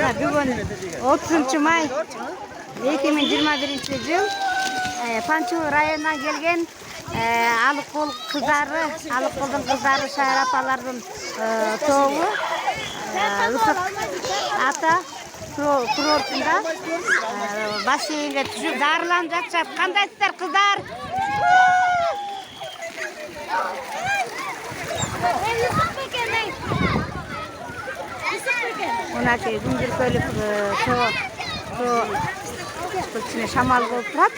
Мына бүгін 30 май 2021 жыл Панчур районунан келген алып кол кыздары, алып колдун кыздары Шайыр апалардын тобу Ысык ата курортунда бассейнге түшүп дарыланып жатышат. Кандайсыздар кыздар? Мынакей күндүркөлүк içine şamal болып тұрат.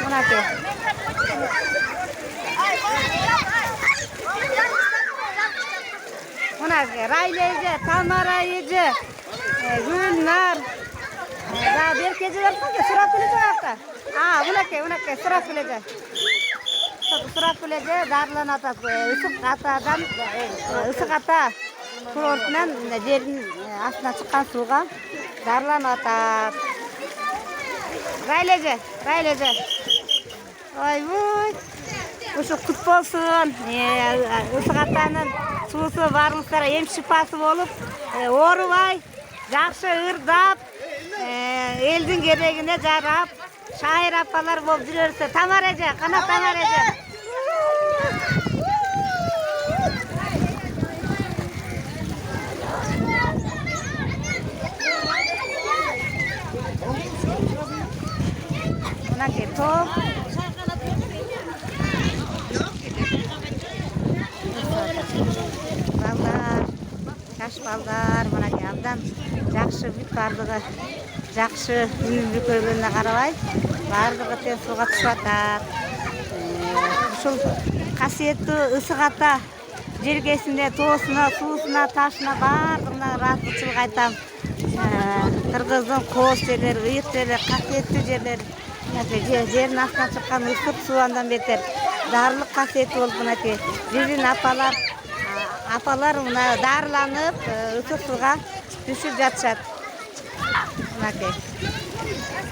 Мынакей. Мынакей Райла еже, Тамара еже, Гүлнар. Да, берке еже барсың ке, сұрап білеже бақта. Мынакей, сұрап білеже. Сұрап білеже, дарылан атасы, Ысык ата курортунан жердин астына чыккан сууга дарыланып атат. Райлеже. Ойбуй. Ушу кут болсун. Ысык атанын суусу баарыңыздарга эм шипасы болуп, оорубай, жакшы ырдап, элдин керегине жарап, Шайыр апалар болуп жүрө берсе. Тамара эже, кана Тамара эже. Мынакей топ. Балдар, жаш балдар, мынакей абдан жакшы бүт бардыгы, жакшы үнүн көргөнүнө карабай, бардыгы тең сууга түшүп атат. Ушул касиеттүү Ысык ата жергесинде тоосуна, суусуна, ташына бардыгына ыраазычылык айтам. Кыргыздын кооз жерлери, ыйык жерлери, касиеттүү жерлери. Жердин астынан чыккан ысык суу андан бетер дарылык касиети болуп, мынакей биздин апалар мына дарыланып, ысык сууга түшүп жатышат. Мынакей.